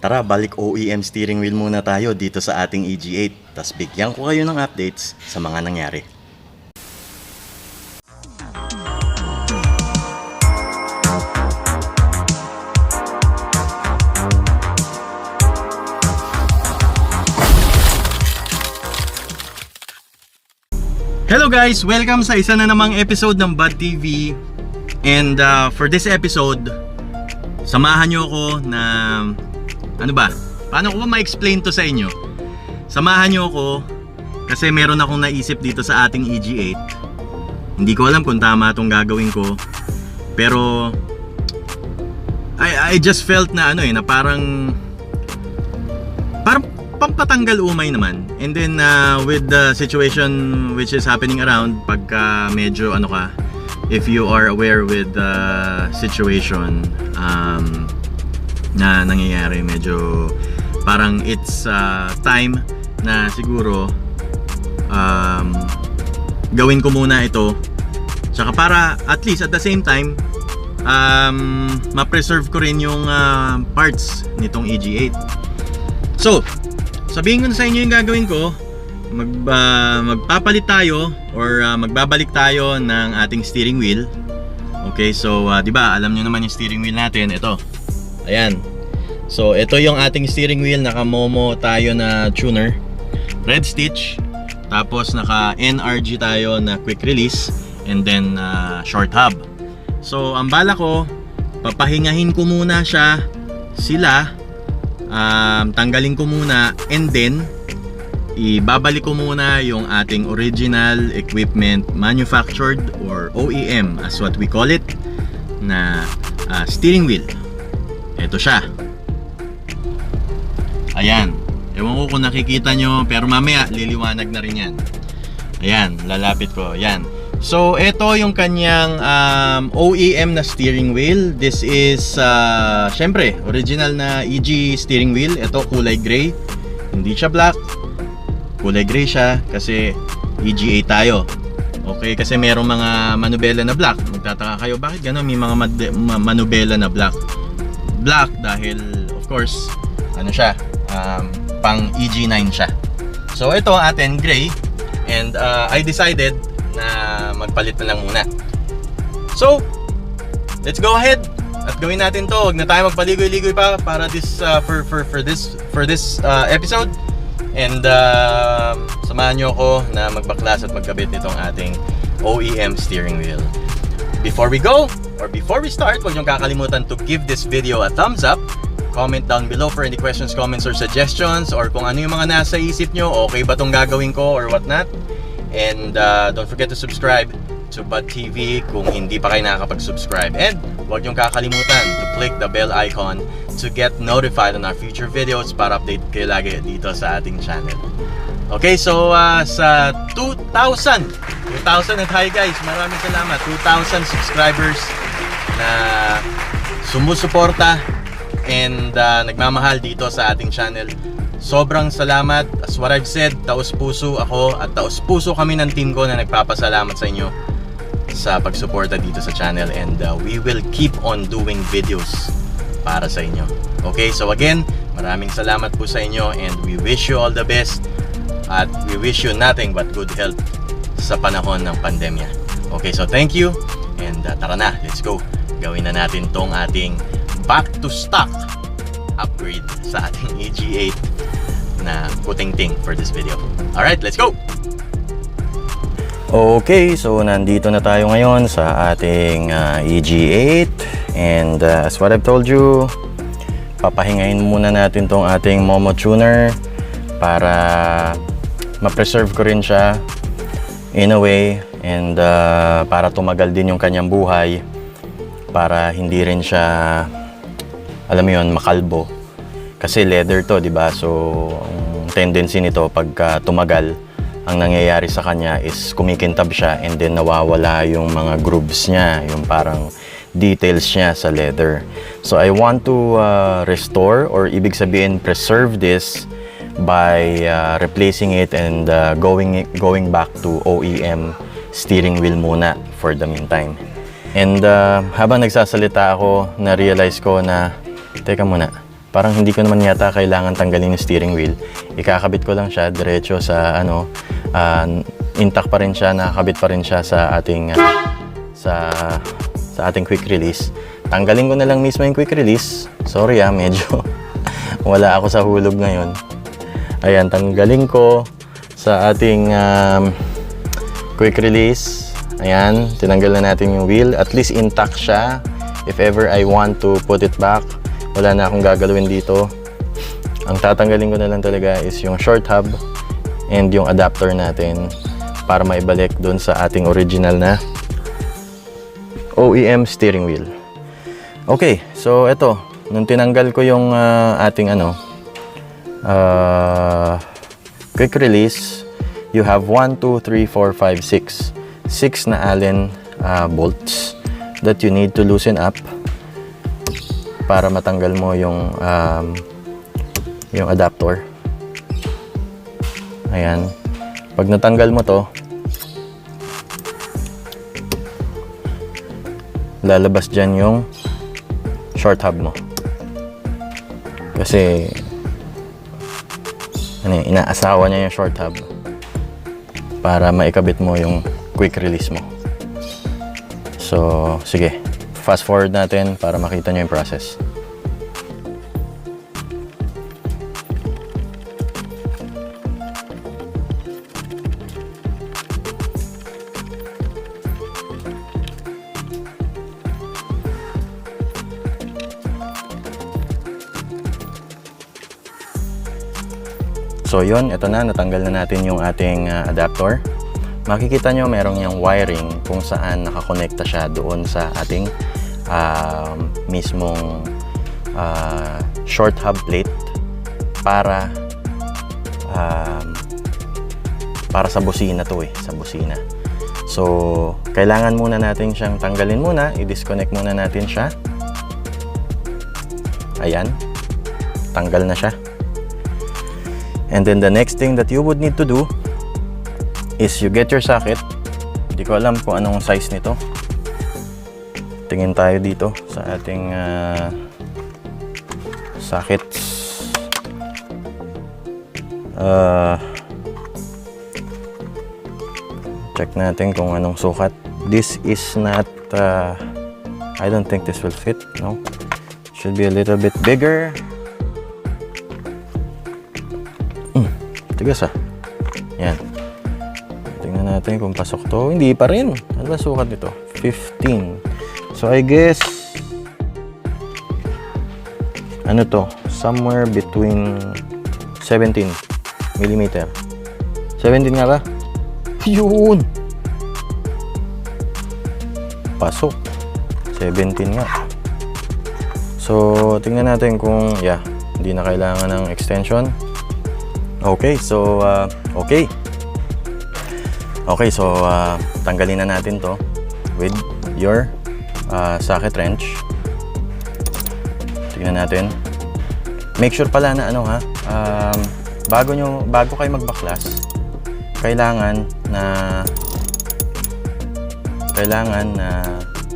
Tara, balik OEM steering wheel muna tayo dito sa ating EG8. Tas bigyan ko kayo ng updates sa mga nangyari. Hello guys! Welcome sa isa na namang episode ng Bud TV. And for this episode, samahan nyo ako na... Ano ba? Paano ko ba ma-explain to sa inyo? Samahan nyo ako kasi meron akong naisip dito sa ating EG8. Hindi ko alam kung tama itong gagawin ko. Pero I just felt na na parang pampatanggal umay naman. And then with the situation which is happening around, pagka medyo if you are aware with the situation na nangyayari, medyo parang it's time na siguro gawin ko muna ito, tsaka para at least at the same time ma-preserve ko rin yung parts nitong EG8. So sabihin ko na sa inyo yung gagawin ko. Magpapalit tayo or magbabalik tayo ng ating steering wheel. Okay, so di ba alam niyo naman yung steering wheel natin, ito. Ayan. So ito yung ating steering wheel, naka Momo tayo na tuner, red stitch, tapos naka NRG tayo na quick release, and then short hub. So ang bala ko, papahingahin ko muna sila, tanggalin ko muna, and then ibabalik ko muna yung ating original equipment manufactured or OEM as what we call it na steering wheel. Ito siya. Ayan. Ewan ko kung nakikita nyo, pero mamaya liliwanag na rin yan. Ayan, lalapit ko. Ayan. So ito yung kanyang OEM na steering wheel. This is syempre original na EG steering wheel. Ito kulay gray, hindi siya black. Kulay gray siya kasi EG8 tayo. Okay, kasi merong mga manubela na black. Magtataka kayo, bakit gano'n may mga manubela na black? Black dahil of course siya, pang EG9 siya. So ito atin gray, and I decided na magpalit na lang muna. So let's go ahead at gawin natin to. Huwag na tayo magpaligoy-ligoy pa para this for this episode. And samahan nyo ako na magbaklas at magkabit nitong ating OEM steering wheel. Before we go, or before we start, huwag nyo kakalimutan to give this video a thumbs up. Comment down below for any questions, comments, or suggestions, or kung ano yung mga nasa isip nyo, okay ba tong gagawin ko or whatnot. And don't forget to subscribe to Bud TV kung hindi pa kayo nakakapag-subscribe. And huwag nyo kakalimutan to click the bell icon to get notified on our future videos para update kayo lagi dito sa ating channel. Okay, so sa 2,000 at hi guys, maraming salamat. 2,000 subscribers na sumusuporta and nagmamahal dito sa ating channel. Sobrang salamat. As what I've said, taos-puso ako at taos-puso kami ng team ko na nagpapasalamat sa inyo sa pagsuporta dito sa channel, and we will keep on doing videos para sa inyo. Okay, so again, maraming salamat po sa inyo, and we wish you all the best at we wish you nothing but good health sa panahon ng pandemya. Okay, so thank you, and tara na, let's go. Gawin na natin tong ating back to stock upgrade sa ating EG8 na puting-ting for this video. Alright, let's go! Okay, so nandito na tayo ngayon sa ating EG8, and as what I've told you, papahingahin muna natin tong ating Momo tuner para ma-preserve ko rin siya in a way, and para tumagal din yung kanyang buhay, para hindi rin siya, alam mo yun, makalbo. Kasi leather to, di ba? So ang tendency nito pagka tumagal, ang nangyayari sa kanya is kumikintab siya, and then nawawala yung mga grooves niya, yung parang details niya sa leather. So I want to restore, or ibig sabihin preserve this by replacing it and going back to OEM steering wheel muna for the meantime. And habang nagsasalita ako, na-realize ko na teka muna, parang hindi ko naman yata kailangan tanggalin yung steering wheel. Ikakabit ko lang siya diretso sa ano, intact pa rin siya, nakakabit pa rin siya sa ating sa ating quick release. Tanggalin ko na lang mismo yung quick release. Sorry medyo wala ako sa hulog ngayon. Ayan, tanggalin ko sa ating quick release. Ayan, tinanggal na natin yung wheel. At least intact siya. If ever I want to put it back, wala na akong gagalawin dito. Ang tatanggalin ko na lang talaga is yung short hub and yung adapter natin para maibalik doon sa ating original na OEM steering wheel. Okay, so eto, nung tinanggal ko yung ating quick release, you have 1, 2, 3, 4, 5, 6. 6 na Allen bolts that you need to loosen up para matanggal mo yung adapter. Ayan. Pag natanggal mo to, lalabas dyan yung short hub mo. Kasi inaasawa niya yung short hub para maikabit mo yung quick release mo. So, sige. Fast forward natin para makita nyo yung process. So yun, ito na, natanggal na natin yung ating adapter. Makikita nyo merong yung wiring kung saan nakakonekta siya doon sa ating mismong short hub plate para sa busina to sa busina. So kailangan muna natin siyang tanggalin muna, i-disconnect muna natin siya. Ayan, tanggal na siya. And then the next thing that you would need to do is you get your socket. Hindi ko alam kung anong size nito. Tingin tayo dito sa ating sockets. Check natin kung anong sukat. This is not I don't think this will fit, no? Should be a little bit bigger. Tigas yan. Tingnan natin kung pasok to. Hindi pa rin. Ano ba sukat nito? 15. So I guess ano to? Somewhere between 17 mm. 17 nga ba? Yun! Pasok. 17 nga. So tingnan natin kung hindi na kailangan ng extension. Okay, so tanggalin na natin to with your socket wrench. Tingnan natin. Make sure pala na bago kayo magbaklas, kailangan na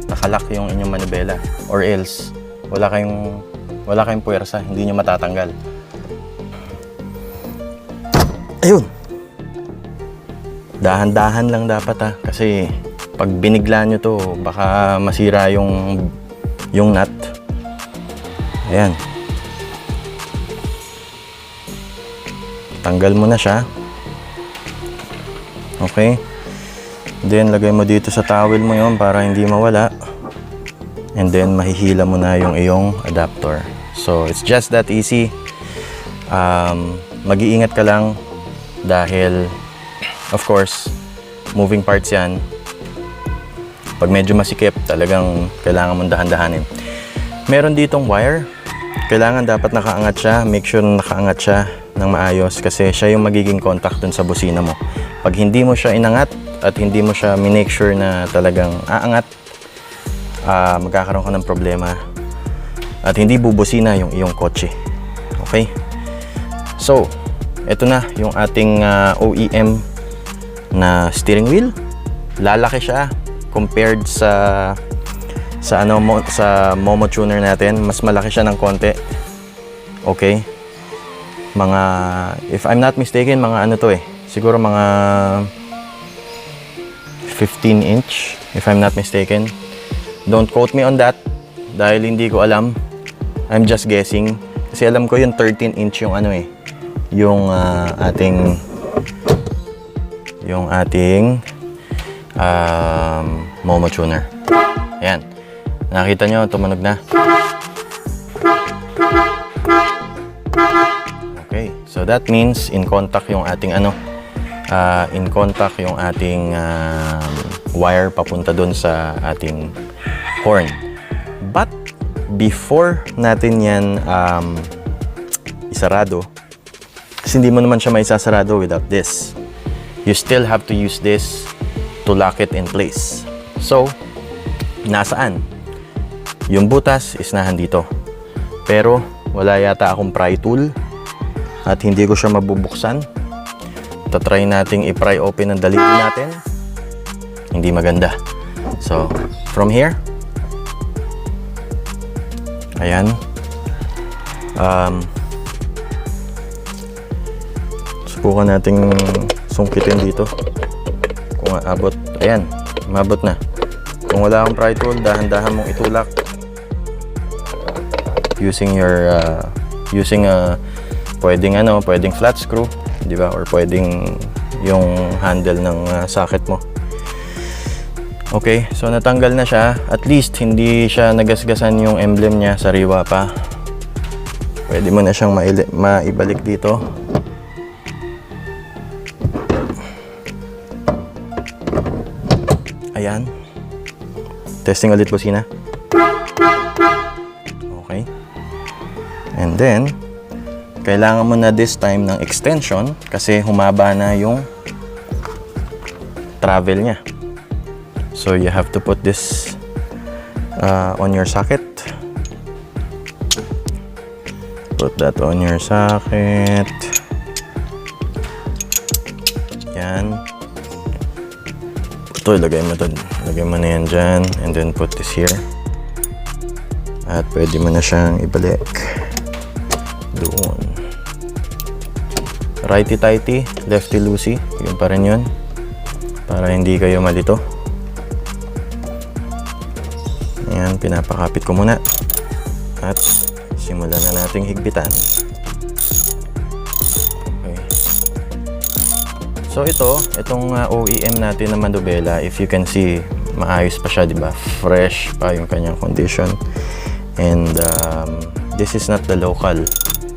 nakalak yung inyong manibela, or else wala kayong puwersa, hindi nyo matatanggal. Ayun. Dahan-dahan lang dapat kasi pag binigla nyo to, baka masira yung nut. Ayan. Tanggal mo na siya. Okay. Then lagay mo dito sa towel mo yon para hindi mawala. And then mahihila mo na yung iyong adapter. So it's just that easy. Mag-iingat ka lang dahil of course moving parts yan. Pag medyo masikip, talagang kailangan mong dahan-dahanin. Meron ditong wire. Kailangan dapat nakaangat siya. Make sure na nakaangat siya ng maayos kasi siya yung magiging contact dun sa busina mo. Pag hindi mo siya inangat at hindi mo siya minake sure na talagang aangat, magkakaroon ka ng problema at hindi bubusina yung iyong kotse. Okay? So, ito na yung ating OEM na steering wheel. Lalaki siya compared sa Momo tuner natin. Mas malaki siya ng konti. Okay? Mga, if I'm not mistaken, mga ano to eh. Siguro mga 15 inch, if I'm not mistaken. Don't quote me on that dahil hindi ko alam. I'm just guessing. Kasi alam ko yung 13 inch yung ano eh. Yung ating Momo tuner. Ayan. Nakita nyo, tumunog na. Okay. So that means in contact yung ating wire papunta dun sa ating horn. But before natin yan isarado, kasi hindi mo naman siya maisasarado without this. You still have to use this to lock it in place. So, nasaan? Yung butas is nandito. Pero wala yata akong pry tool at hindi ko siya mabubuksan. Tatry nating i-pry open ang daliri natin. Hindi maganda. So, from here, ayan. Subukan nating sungkitin dito. Kung aabot, ayan, mabot na. Kung wala akong pry tool, dahan-dahan mong itulak. Using pwedeng flat screw, di ba? Or pwedeng yung handle ng socket mo. Okay, so natanggal na siya. At least hindi siya nagasgasan yung emblem niya, sariwa pa. Pwede mo na siyang maibalik dito. Ayan. Testing ulit, busina. Okay. And then, kailangan mo na this time ng extension kasi humaba na yung travel niya. So you have to put this on your socket. Put that on your socket. Yan. Ito, ilagay mo to. Ilagay mo na yan dyan. And then put this here. At pwede mo na siyang ibalik. Doon. Righty-tighty, lefty-loosey. Yun pa rin yun. Para hindi kayo malito. Ayan, pinapakapit ko muna. At simulan na nating higpitan. Okay. So itong OEM natin na manubela, if you can see, maayos pa siya, di ba? Fresh pa yung kanyang condition. And this is not the local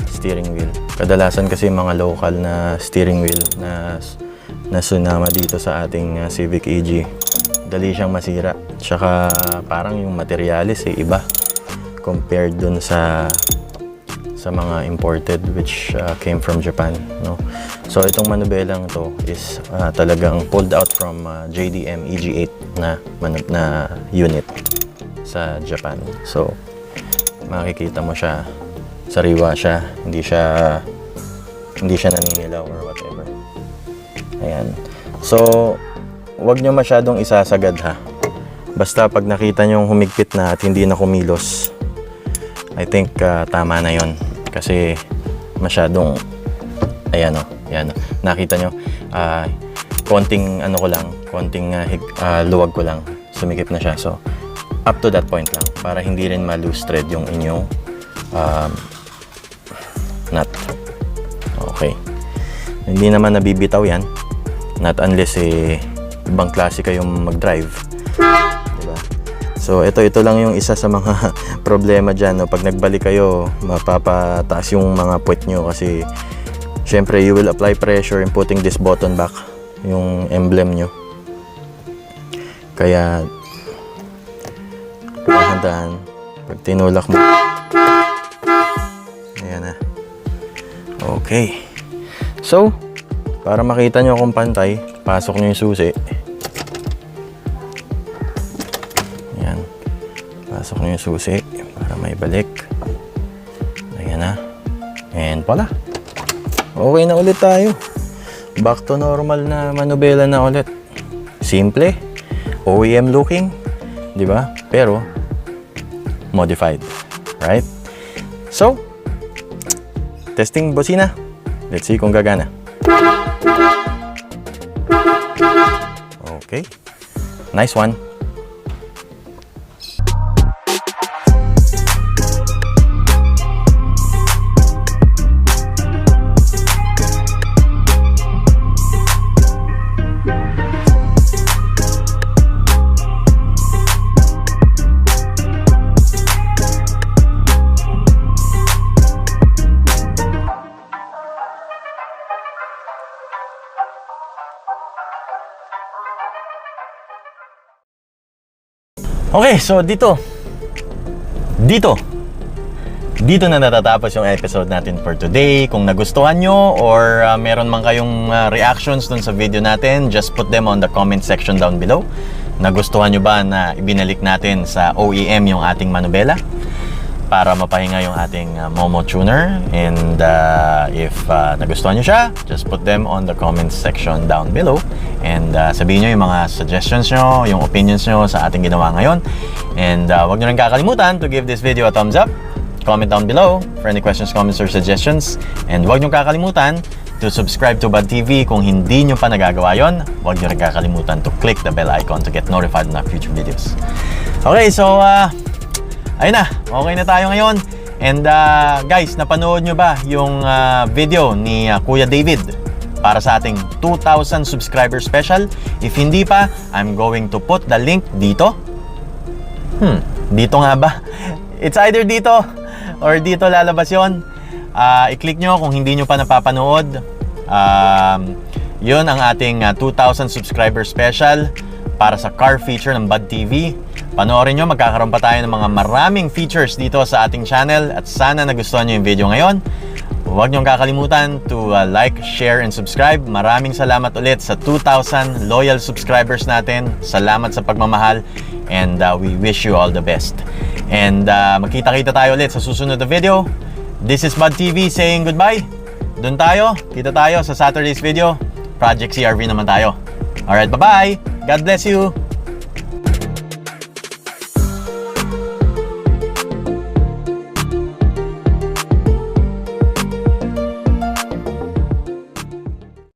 steering wheel. Kadalasan kasi mga local na steering wheel na sunama dito sa ating Civic EG, dali siyang masira. Tsaka parang yung materialis iba compared dun sa mga imported which came from Japan, no? So itong manubelang to is talagang pulled out from JDM EG8 na unit sa Japan. So makikita mo siya, sariwa siya, hindi siya naninilaw or whatever. Ayan. So wag nyo masyadong isasagad, ha. Basta pag nakita nyo humigpit na at hindi na kumilos, I think tama na yon. Kasi masyadong, ayan o, nakita nyo, konting luwag ko lang, sumikip na siya. So up to that point lang, para hindi rin ma-loose thread yung inyong nut. Okay. Hindi naman nabibitaw yan, not unless ibang klase kayong mag-drive, diba? So ito lang yung isa sa mga problema dyan, no? Pag nagbalik kayo, mapapataas yung mga puwet nyo kasi syempre you will apply pressure in putting this button back, yung emblem nyo. Kaya dahan-dahan pag tinulak mo, ayan na. Okay, so para makita nyo kung pantay, pasok nyo yung susi. Ayan. Pasok nyo yung susi para maibalik. Ayan na. And pala. Okay na ulit tayo. Back to normal na manubela na ulit. Simple. OEM looking. Diba? Pero modified. Right? So, Testing bocina. Let's see kung gagana. Okay. Nice one. Okay, so dito na natatapos yung episode natin for today. Kung nagustuhan nyo or meron man kayong reactions dun sa video natin, just put them on the comment section down below. Nagustuhan nyo ba na ibinalik natin sa OEM yung ating manubela para mapahinga yung ating Momo tuner? And if nagustuhan nyo siya, just put them on the comment section down below. And sabihin nyo yung mga suggestions nyo, yung opinions nyo sa ating ginawa ngayon. And huwag nyo rin kakalimutan to give this video a thumbs up. Comment down below for any questions, comments, or suggestions. And huwag nyo kakalimutan to subscribe to Bud TV. Kung hindi nyo pa nagagawa yon, huwag nyo rin kakalimutan to click the bell icon to get notified on our future videos. Okay, so ayun na, okay na tayo ngayon. And guys, napanood nyo ba yung video ni Kuya David para sa ating 2,000 subscriber special? If hindi pa, I'm going to put the link dito. Dito nga ba? It's either dito or dito lalabas yun. I-click nyo kung hindi nyo pa napapanood. Yun ang ating 2,000 subscriber special para sa car feature ng Bud TV. Panoorin nyo, magkakaroon pa tayo ng mga maraming features dito sa ating channel. At sana nagustuhan nyo yung video ngayon. Huwag niyong kakalimutan to like, share, and subscribe. Maraming salamat ulit sa 2,000 loyal subscribers natin. Salamat sa pagmamahal. And we wish you all the best. And magkita-kita tayo ulit sa susunod na video. This is Bud TV saying goodbye. Doon tayo. Kita tayo sa Saturday's video. Project CRV naman tayo. Alright, bye-bye. God bless you.